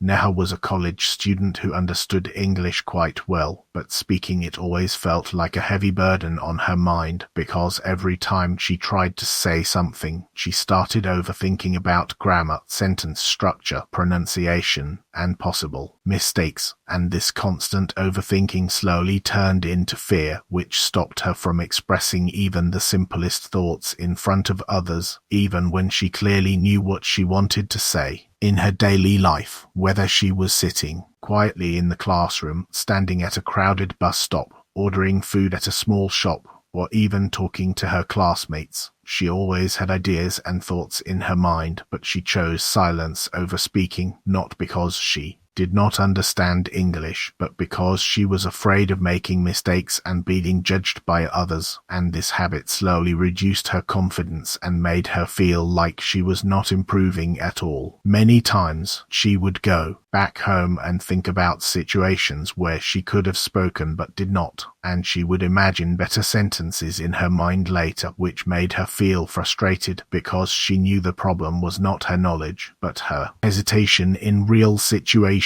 Neha was a college student who understood English quite well, but speaking it always felt like a heavy burden on her mind because every time she tried to say something, she started overthinking about grammar, sentence structure, pronunciation, and possible mistakes, and this constant overthinking slowly turned into fear, which stopped her from expressing even the simplest thoughts in front of others, even when she clearly knew what she wanted to say. In her daily life, whether she was sitting quietly in the classroom, standing at a crowded bus stop, ordering food at a small shop, or even talking to her classmates, she always had ideas and thoughts in her mind, but she chose silence over speaking, not because she did not understand English, but because she was afraid of making mistakes and being judged by others, and this habit slowly reduced her confidence and made her feel like she was not improving at all. Many times, she would go back home and think about situations where she could have spoken but did not, and she would imagine better sentences in her mind later, which made her feel frustrated because she knew the problem was not her knowledge, but her hesitation in real situations.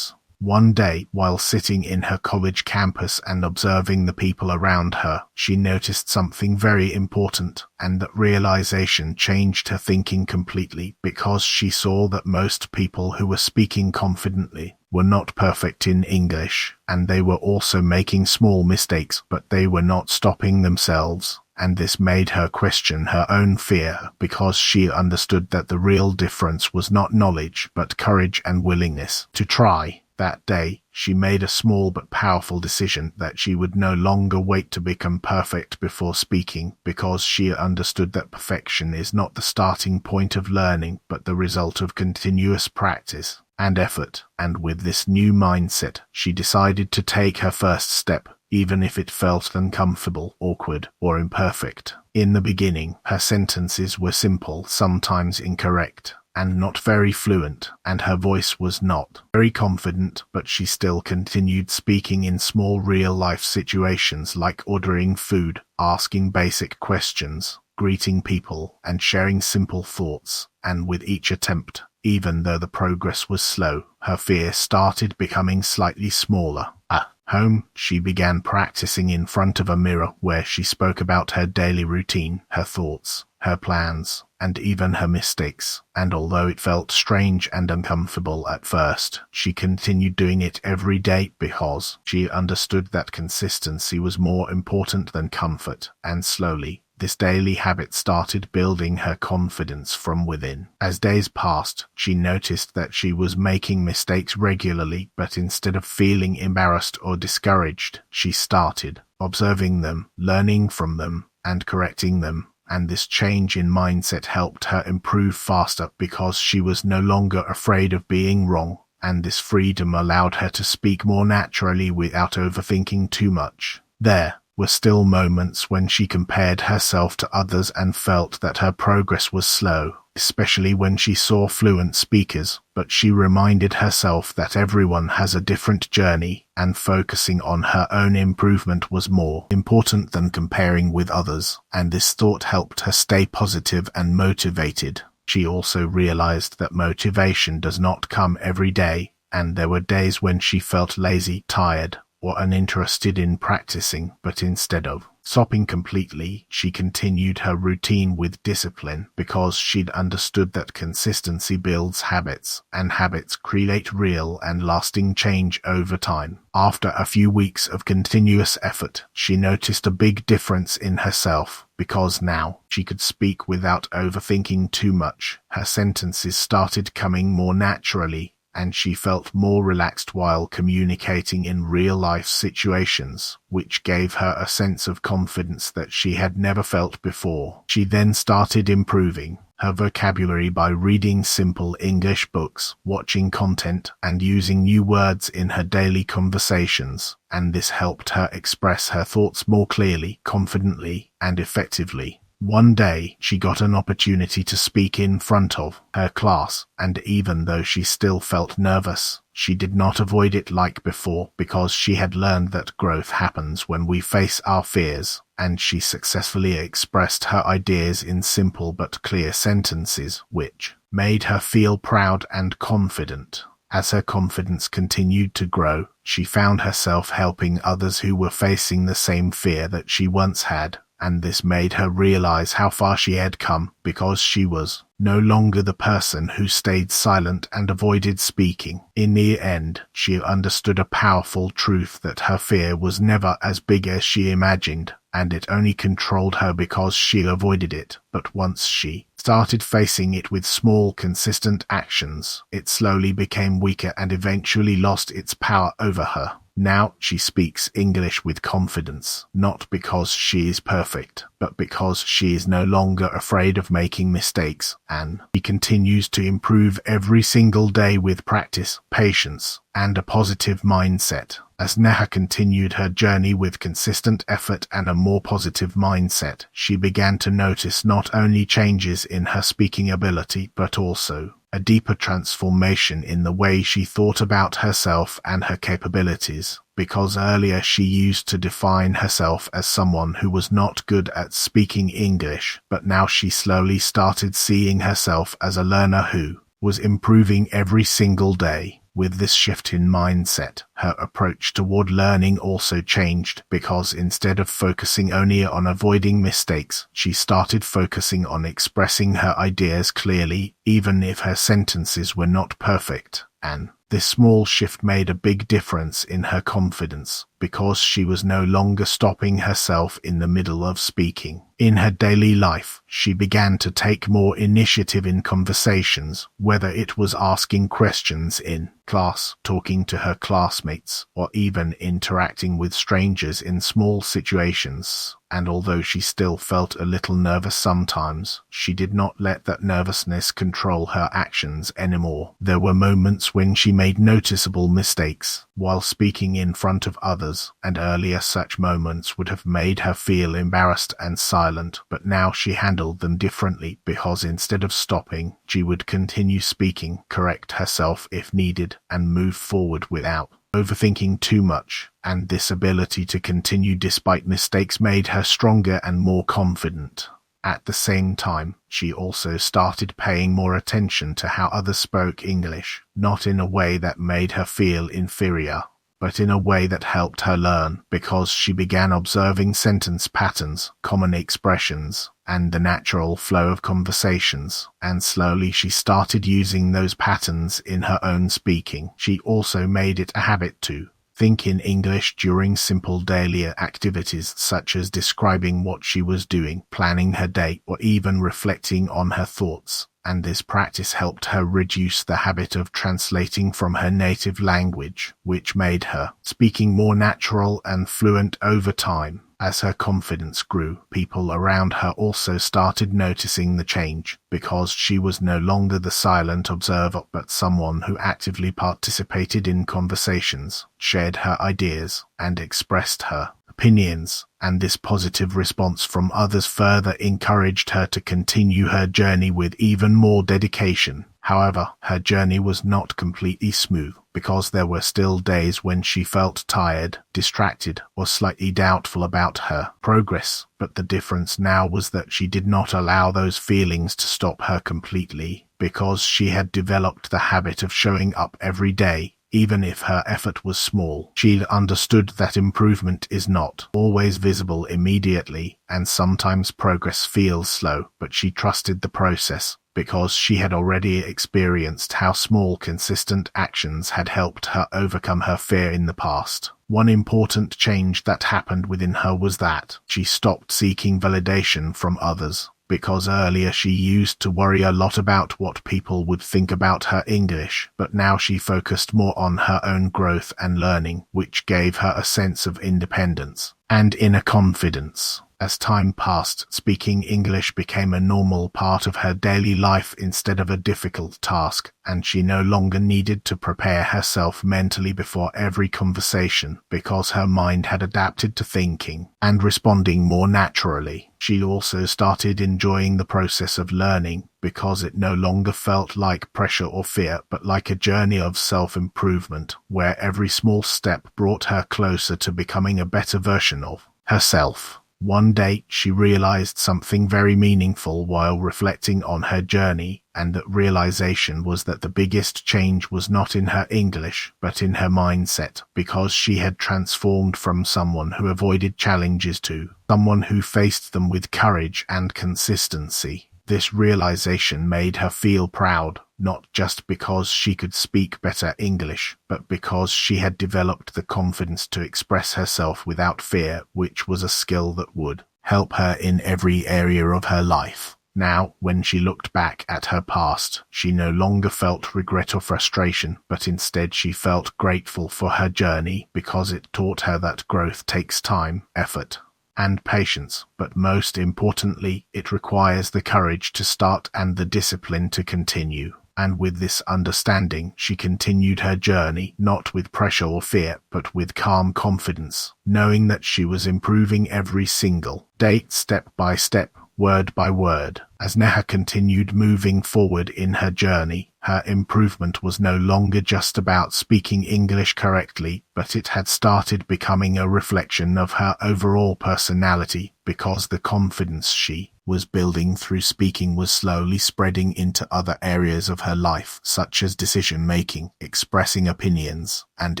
One day, while sitting in her college campus and observing the people around her, she noticed something very important, and that realization changed her thinking completely because she saw that most people who were speaking confidently were not perfect in English, and they were also making small mistakes, but they were not stopping themselves. And this made her question her own fear because she understood that the real difference was not knowledge but courage and willingness to try. That day, she made a small but powerful decision that she would no longer wait to become perfect before speaking, because she understood that perfection is not the starting point of learning but the result of continuous practice and effort. And with this new mindset, she decided to take her first step, even if it felt uncomfortable, awkward, or imperfect. In the beginning, her sentences were simple, sometimes incorrect, and not very fluent, and her voice was not very confident, but she still continued speaking in small real-life situations like ordering food, asking basic questions, greeting people, and sharing simple thoughts. And with each attempt, even though the progress was slow, her fear started becoming slightly smaller. At home, she began practicing in front of a mirror where she spoke about her daily routine, her thoughts, her plans, and even her mistakes, and although it felt strange and uncomfortable at first, she continued doing it every day because she understood that consistency was more important than comfort, and slowly, this daily habit started building her confidence from within. As days passed, she noticed that she was making mistakes regularly, but instead of feeling embarrassed or discouraged, she started observing them, learning from them, and correcting them. And this change in mindset helped her improve faster because she was no longer afraid of being wrong, and this freedom allowed her to speak more naturally without overthinking too much. There were still moments when she compared herself to others and felt that her progress was slow, especially when she saw fluent speakers, but she reminded herself that everyone has a different journey, and focusing on her own improvement was more important than comparing with others, and this thought helped her stay positive and motivated. She also realized that motivation does not come every day, and there were days when she felt lazy, tired, or uninterested in practicing, but instead of stopping completely, she continued her routine with discipline because she'd understood that consistency builds habits, and habits create real and lasting change over time. After a few weeks of continuous effort, she noticed a big difference in herself because now she could speak without overthinking too much. Her sentences started coming more naturally, and she felt more relaxed while communicating in real-life situations, which gave her a sense of confidence that she had never felt before. She then started improving her vocabulary by reading simple English books, watching content, and using new words in her daily conversations, and this helped her express her thoughts more clearly, confidently, and effectively. One day, she got an opportunity to speak in front of her class, and even though she still felt nervous, she did not avoid it like before because she had learned that growth happens when we face our fears, and she successfully expressed her ideas in simple but clear sentences, which made her feel proud and confident. As her confidence continued to grow, she found herself helping others who were facing the same fear that she once had, and this made her realize how far she had come, because she was no longer the person who stayed silent and avoided speaking. In the end, she understood a powerful truth that her fear was never as big as she imagined, and it only controlled her because she avoided it. But once she started facing it with small, consistent actions, it slowly became weaker and eventually lost its power over her. Now she speaks English with confidence, not because she is perfect, but because she is no longer afraid of making mistakes, and she continues to improve every single day with practice, patience, and a positive mindset. As Neha continued her journey with consistent effort and a more positive mindset, she began to notice not only changes in her speaking ability, but also a deeper transformation in the way she thought about herself and her capabilities, because earlier she used to define herself as someone who was not good at speaking English, but now she slowly started seeing herself as a learner who was improving every single day. With this shift in mindset, her approach toward learning also changed, because instead of focusing only on avoiding mistakes, she started focusing on expressing her ideas clearly, even if her sentences were not perfect. And this small shift made a big difference in her confidence, because she was no longer stopping herself in the middle of speaking. In her daily life, she began to take more initiative in conversations, whether it was asking questions in class, talking to her classmates, or even interacting with strangers in small situations. And although she still felt a little nervous sometimes, she did not let that nervousness control her actions anymore. There were moments when she made noticeable mistakes while speaking in front of others, and earlier such moments would have made her feel embarrassed and silent, but now she handled them differently, because instead of stopping, she would continue speaking, correct herself if needed, and move forward without overthinking too much. And this ability to continue despite mistakes made her stronger and more confident. At the same time, she also started paying more attention to how others spoke English, not in a way that made her feel inferior, but in a way that helped her learn, because she began observing sentence patterns, common expressions, and the natural flow of conversations, and slowly she started using those patterns in her own speaking. She also made it a habit to think in English during simple daily activities, such as describing what she was doing, planning her day, or even reflecting on her thoughts. And this practice helped her reduce the habit of translating from her native language, which made her speaking more natural and fluent over time. As her confidence grew, people around her also started noticing the change, because she was no longer the silent observer, but someone who actively participated in conversations, shared her ideas, and expressed her opinions. And this positive response from others further encouraged her to continue her journey with even more dedication. However, her journey was not completely smooth, because there were still days when she felt tired, distracted, or slightly doubtful about her progress. But the difference now was that she did not allow those feelings to stop her completely, because she had developed the habit of showing up every day. Even if her effort was small, she understood that improvement is not always visible immediately, and sometimes progress feels slow, but she trusted the process, because she had already experienced how small, consistent actions had helped her overcome her fear in the past. One important change that happened within her was that she stopped seeking validation from others, because earlier she used to worry a lot about what people would think about her English, but now she focused more on her own growth and learning, which gave her a sense of independence and inner confidence. As time passed, speaking English became a normal part of her daily life instead of a difficult task, and she no longer needed to prepare herself mentally before every conversation, because her mind had adapted to thinking and responding more naturally. She also started enjoying the process of learning, because it no longer felt like pressure or fear, but like a journey of self-improvement, where every small step brought her closer to becoming a better version of herself. One day, she realized something very meaningful while reflecting on her journey, and that realization was that the biggest change was not in her English, but in her mindset, because she had transformed from someone who avoided challenges to someone who faced them with courage and consistency. This realization made her feel proud, not just because she could speak better English, but because she had developed the confidence to express herself without fear, which was a skill that would help her in every area of her life. Now, when she looked back at her past, she no longer felt regret or frustration, but instead she felt grateful for her journey because it taught her that growth takes time, effort, and patience, but most importantly, it requires the courage to start and the discipline to continue. And with this understanding, she continued her journey, not with pressure or fear, but with calm confidence, knowing that she was improving every single day, step by step, word by word. As Neha continued moving forward in her journey, her improvement was no longer just about speaking English correctly, but it had started becoming a reflection of her overall personality, because the confidence she was building through speaking was slowly spreading into other areas of her life, such as decision-making, expressing opinions, and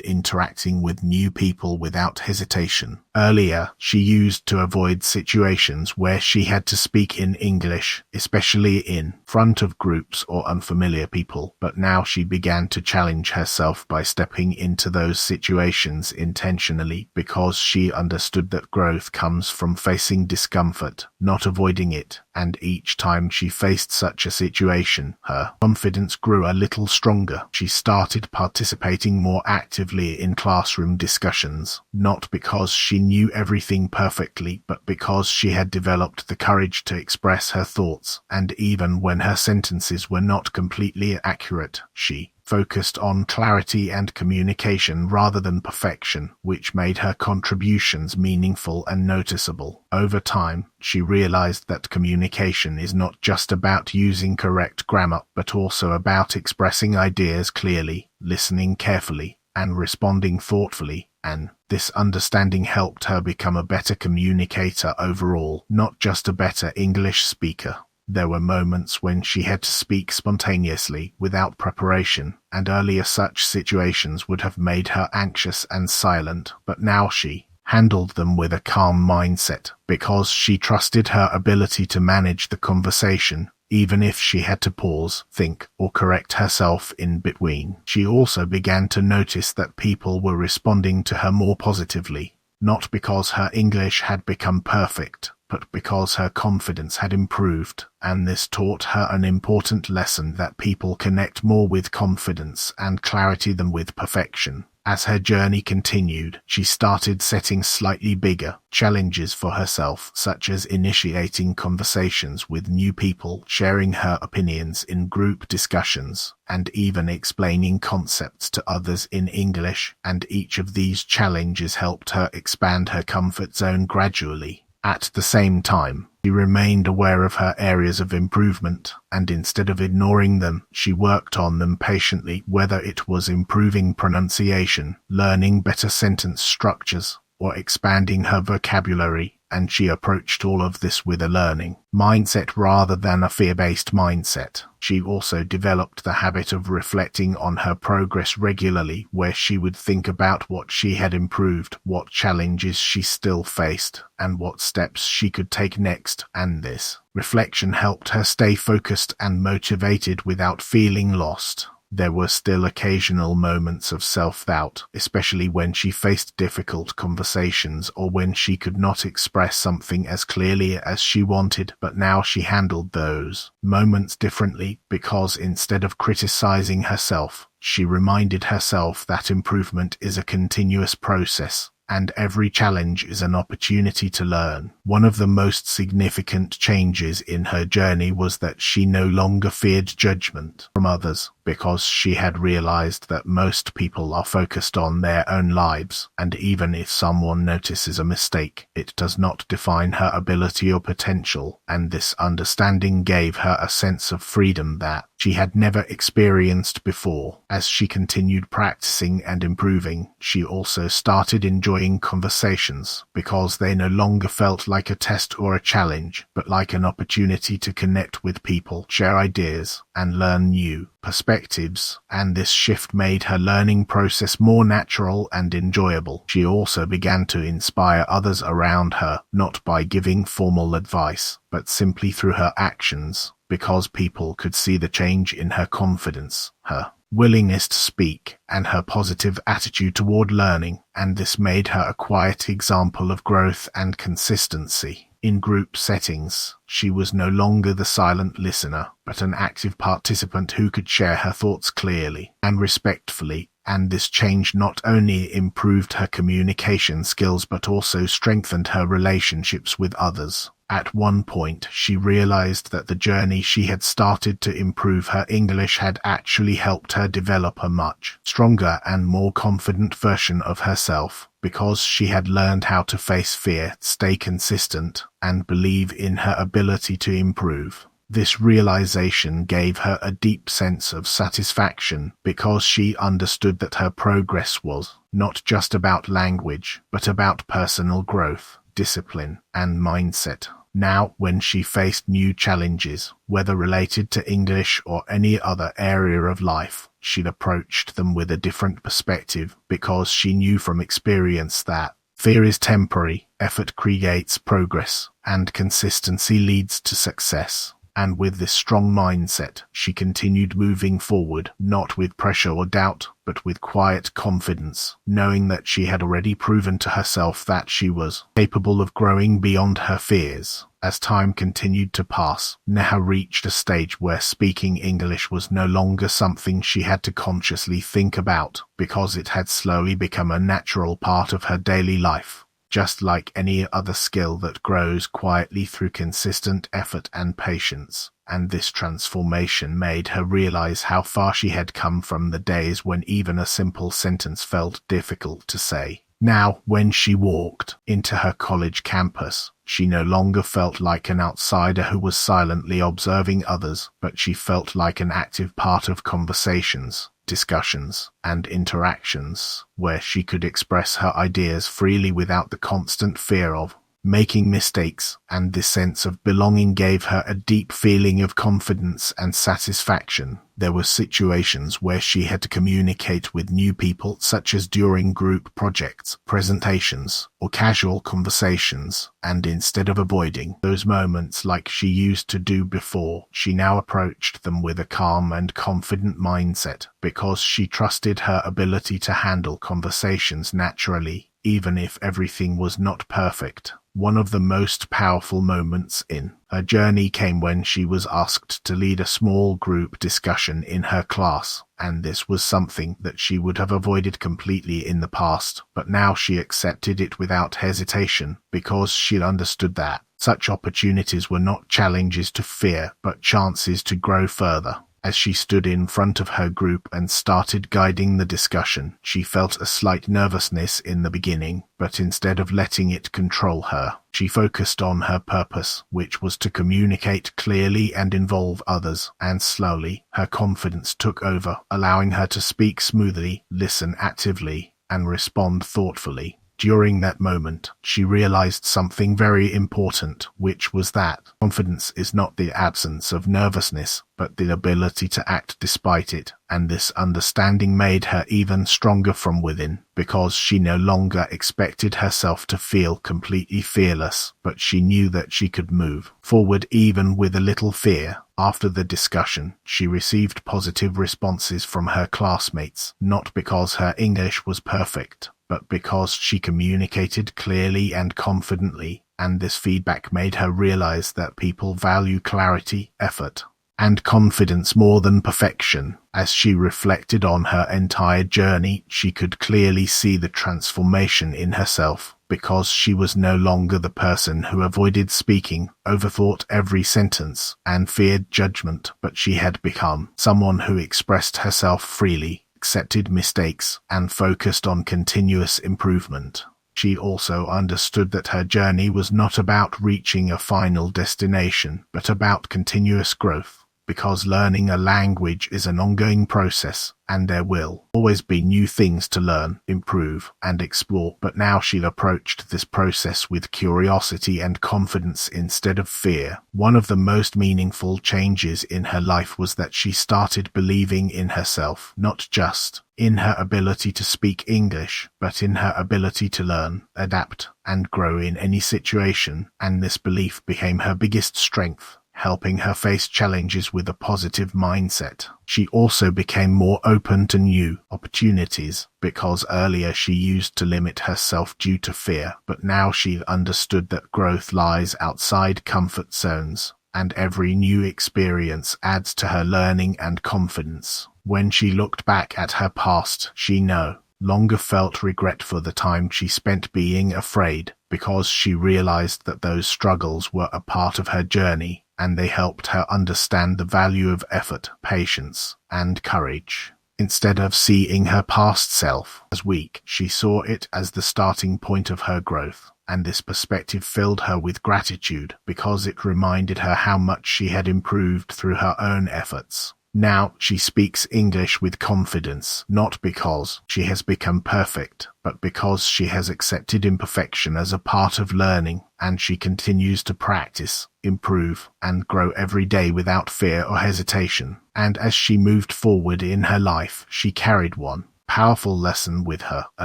interacting with new people without hesitation. Earlier, she used to avoid situations where she had to speak in English, especially in front of groups or unfamiliar people, but now she began to challenge herself by stepping into those situations intentionally, because she understood that growth comes from facing discomfort, not avoiding it, and each time she faced such a situation, her confidence grew a little stronger. She started participating more actively in classroom discussions, not because she knew everything perfectly, but because she had developed the courage to express her thoughts, and even when her sentences were not completely accurate, she focused on clarity and communication rather than perfection, which made her contributions meaningful and noticeable. Over time, she realized that communication is not just about using correct grammar, but also about expressing ideas clearly, listening carefully, and responding thoughtfully, and this understanding helped her become a better communicator overall, not just a better English speaker. There were moments when she had to speak spontaneously, without preparation, and earlier such situations would have made her anxious and silent, but now she handled them with a calm mindset, because she trusted her ability to manage the conversation, even if she had to pause, think, or correct herself in between. She also began to notice that people were responding to her more positively, not because her English had become perfect, but because her confidence had improved, and this taught her an important lesson that people connect more with confidence and clarity than with perfection. As her journey continued, she started setting slightly bigger challenges for herself, such as initiating conversations with new people, sharing her opinions in group discussions, and even explaining concepts to others in English, and each of these challenges helped her expand her comfort zone gradually. At the same time, she remained aware of her areas of improvement, and instead of ignoring them, she worked on them patiently, whether it was improving pronunciation, learning better sentence structures, or expanding her vocabulary, and she approached all of this with a learning mindset rather than a fear-based mindset. She also developed the habit of reflecting on her progress regularly, where she would think about what she had improved, what challenges she still faced, and what steps she could take next, and this reflection helped her stay focused and motivated without feeling lost. There were still occasional moments of self-doubt, especially when she faced difficult conversations or when she could not express something as clearly as she wanted, but now she handled those moments differently, because instead of criticizing herself, she reminded herself that improvement is a continuous process, and every challenge is an opportunity to learn. One of the most significant changes in her journey was that she no longer feared judgment from others. because she had realized that most people are focused on their own lives, and even if someone notices a mistake, it does not define her ability or potential, and this understanding gave her a sense of freedom that she had never experienced before. As she continued practicing and improving, she also started enjoying conversations, because they no longer felt like a test or a challenge, but like an opportunity to connect with people, share ideas, and learn new perspectives, and this shift made her learning process more natural and enjoyable. She also began to inspire others around her, not by giving formal advice, but simply through her actions, because people could see the change in her confidence, her willingness to speak, and her positive attitude toward learning, and this made her a quiet example of growth and consistency. In group settings, she was no longer the silent listener, but an active participant who could share her thoughts clearly and respectfully, and this change not only improved her communication skills but also strengthened her relationships with others. At one point, she realized that the journey she had started to improve her English had actually helped her develop a much stronger and more confident version of herself, because she had learned how to face fear, stay consistent, and believe in her ability to improve. This realization gave her a deep sense of satisfaction, because she understood that her progress was not just about language, but about personal growth, discipline, and mindset. Now, when she faced new challenges, whether related to English or any other area of life, she approached them with a different perspective, because she knew from experience that fear is temporary, effort creates progress, and consistency leads to success. And with this strong mindset, she continued moving forward, not with pressure or doubt, but with quiet confidence, knowing that she had already proven to herself that she was capable of growing beyond her fears. As time continued to pass, Neha reached a stage where speaking English was no longer something she had to consciously think about, because it had slowly become a natural part of her daily life. Just like any other skill that grows quietly through consistent effort and patience, and this transformation made her realize how far she had come from the days when even a simple sentence felt difficult to say. Now, when she walked into her college campus, she no longer felt like an outsider who was silently observing others, but she felt like an active part of conversations, discussions, and interactions, where she could express her ideas freely without the constant fear of making mistakes, and this sense of belonging gave her a deep feeling of confidence and satisfaction. There were situations where she had to communicate with new people, such as during group projects, presentations, or casual conversations, and instead of avoiding those moments like she used to do before, she now approached them with a calm and confident mindset, because she trusted her ability to handle conversations naturally, even if everything was not perfect. One of the most powerful moments in her journey came when she was asked to lead a small group discussion in her class, and this was something that she would have avoided completely in the past, but now she accepted it without hesitation, because she understood that such opportunities were not challenges to fear, but chances to grow further. As she stood in front of her group and started guiding the discussion, she felt a slight nervousness in the beginning, but instead of letting it control her, she focused on her purpose, which was to communicate clearly and involve others, and slowly, her confidence took over, allowing her to speak smoothly, listen actively, and respond thoughtfully. During that moment, she realized something very important, which was that confidence is not the absence of nervousness, but the ability to act despite it, and this understanding made her even stronger from within, because she no longer expected herself to feel completely fearless, but she knew that she could move forward even with a little fear. After the discussion, she received positive responses from her classmates, not because her English was perfect, but because she communicated clearly and confidently, and this feedback made her realize that people value clarity, effort, and confidence more than perfection. As she reflected on her entire journey, she could clearly see the transformation in herself, because she was no longer the person who avoided speaking, overthought every sentence, and feared judgment, but she had become someone who expressed herself freely, accepted mistakes, and focused on continuous improvement. She also understood that her journey was not about reaching a final destination, but about continuous growth. Because learning a language is an ongoing process, and there will always be new things to learn, improve, and explore. But now she approached this process with curiosity and confidence instead of fear. One of the most meaningful changes in her life was that she started believing in herself, not just in her ability to speak English, but in her ability to learn, adapt, and grow in any situation, and this belief became her biggest strength, helping her face challenges with a positive mindset. She also became more open to new opportunities, because earlier she used to limit herself due to fear, but now she understood that growth lies outside comfort zones, and every new experience adds to her learning and confidence. When she looked back at her past, she no longer felt regret for the time she spent being afraid, because she realized that those struggles were a part of her journey, and they helped her understand the value of effort, patience, and courage. Instead of seeing her past self as weak, she saw it as the starting point of her growth, and this perspective filled her with gratitude because it reminded her how much she had improved through her own efforts. Now she speaks English with confidence, not because she has become perfect, but because she has accepted imperfection as a part of learning, and she continues to practice, improve, and grow every day without fear or hesitation. And as she moved forward in her life, she carried one powerful lesson with her, a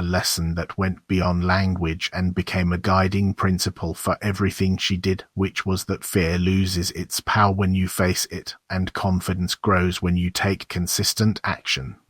lesson that went beyond language and became a guiding principle for everything she did, which was that fear loses its power when you face it, and confidence grows when you take consistent action.